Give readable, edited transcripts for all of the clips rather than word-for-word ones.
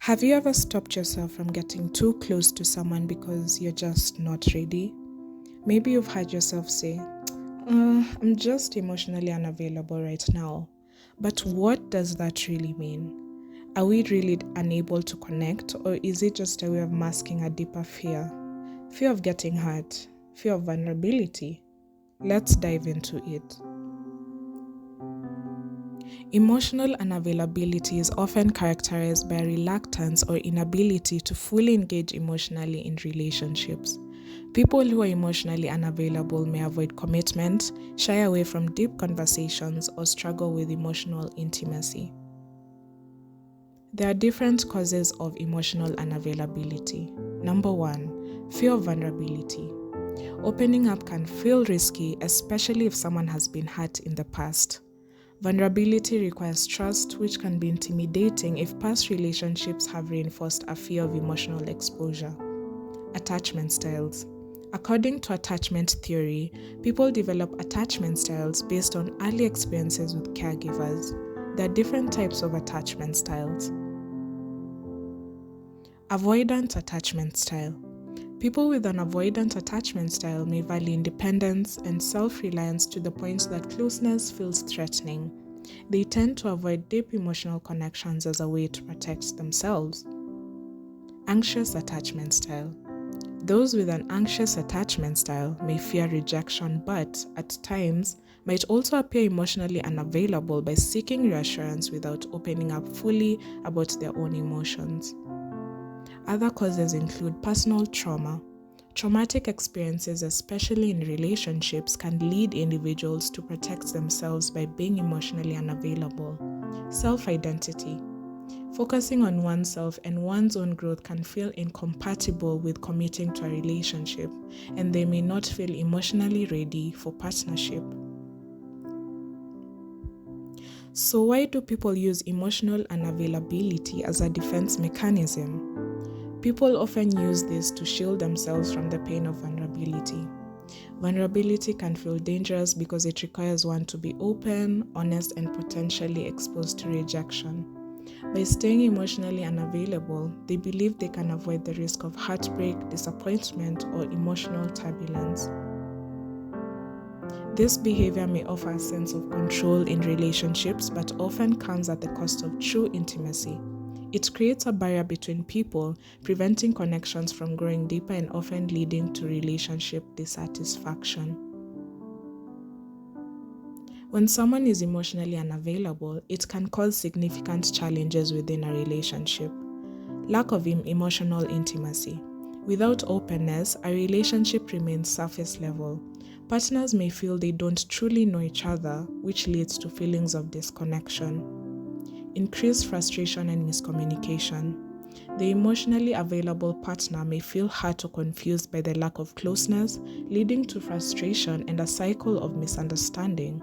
Have you ever stopped yourself from getting too close to someone because you're just not ready? Maybe you've heard yourself say, I'm just emotionally unavailable right now. But what does that really mean? Are we really unable to connect, or is it just a way of masking a deeper fear? Fear of getting hurt, fear of vulnerability. Let's dive into it. Emotional unavailability is often characterized by reluctance or inability to fully engage emotionally in relationships. People who are emotionally unavailable may avoid commitment, shy away from deep conversations, or struggle with emotional intimacy. There are different causes of emotional unavailability. Number 1, fear of vulnerability. Opening up can feel risky, especially if someone has been hurt in the past. Vulnerability requires trust, which can be intimidating if past relationships have reinforced a fear of emotional exposure. Attachment styles. According to attachment theory, people develop attachment styles based on early experiences with caregivers. There are different types of attachment styles. Avoidant attachment style. People with an avoidant attachment style may value independence and self-reliance to the point that closeness feels threatening. They tend to avoid deep emotional connections as a way to protect themselves. Anxious attachment style. Those with an anxious attachment style may fear rejection, but at times might also appear emotionally unavailable by seeking reassurance without opening up fully about their own emotions. Other causes include personal trauma. Traumatic experiences, especially in relationships, can lead individuals to protect themselves by being emotionally unavailable. Self-identity. Focusing on oneself and one's own growth can feel incompatible with committing to a relationship, and they may not feel emotionally ready for partnership. So why do people use emotional unavailability as a defense mechanism? People often use this to shield themselves from the pain of vulnerability. Vulnerability can feel dangerous because it requires one to be open, honest, and potentially exposed to rejection. By staying emotionally unavailable, they believe they can avoid the risk of heartbreak, disappointment, or emotional turbulence. This behavior may offer a sense of control in relationships, but often comes at the cost of true intimacy. It creates a barrier between people, preventing connections from growing deeper and often leading to relationship dissatisfaction. When someone is emotionally unavailable, it can cause significant challenges within a relationship. Lack of emotional intimacy. Without openness, a relationship remains surface level. Partners may feel they don't truly know each other, which leads to feelings of disconnection. Increased frustration and miscommunication. The emotionally available partner may feel hurt or confused by the lack of closeness, leading to frustration and a cycle of misunderstanding.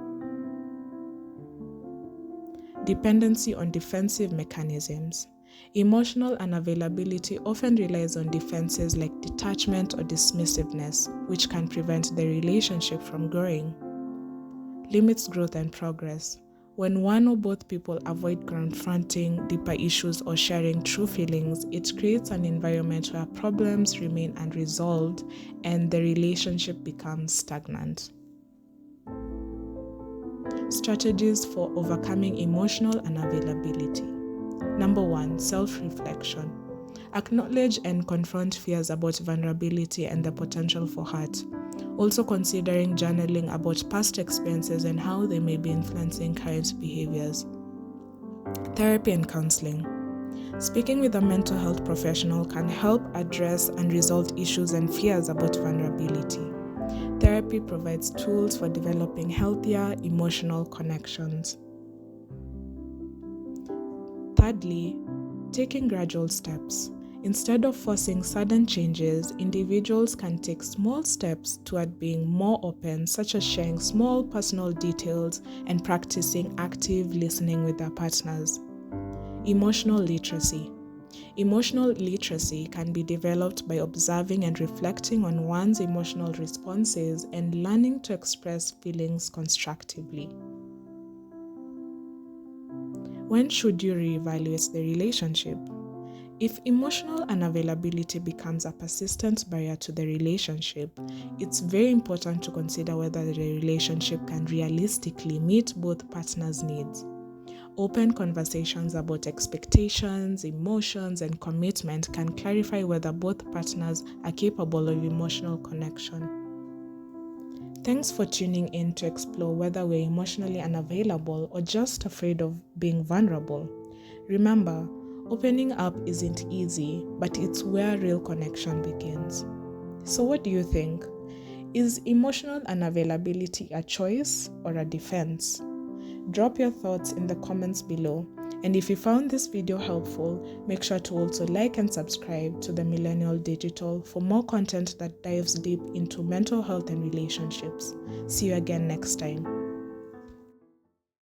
Dependency on defensive mechanisms. Emotional unavailability often relies on defenses like detachment or dismissiveness, which can prevent the relationship from growing. Limits growth and progress. When one or both people avoid confronting deeper issues or sharing true feelings, it creates an environment where problems remain unresolved and the relationship becomes stagnant. Strategies for overcoming emotional unavailability. Number 1, self-reflection. Acknowledge and confront fears about vulnerability and the potential for hurt. Also considering journaling about past experiences and how they may be influencing current behaviors. Therapy and counseling. Speaking with a mental health professional can help address unresolved issues and fears about vulnerability. Therapy provides tools for developing healthier emotional connections. Thirdly, taking gradual steps. Instead of forcing sudden changes, individuals can take small steps toward being more open, such as sharing small personal details and practicing active listening with their partners. Emotional literacy. Emotional literacy can be developed by observing and reflecting on one's emotional responses and learning to express feelings constructively. When should you reevaluate the relationship? If emotional unavailability becomes a persistent barrier to the relationship, it's very important to consider whether the relationship can realistically meet both partners' needs. Open conversations about expectations, emotions, and commitment can clarify whether both partners are capable of emotional connection. Thanks for tuning in to explore whether we're emotionally unavailable or just afraid of being vulnerable. Remember, opening up isn't easy, but it's where real connection begins. So what do you think? Is emotional unavailability a choice or a defense? Drop your thoughts in the comments below. And if you found this video helpful, make sure to also like and subscribe to the Millennial Digital for more content that dives deep into mental health and relationships. See you again next time.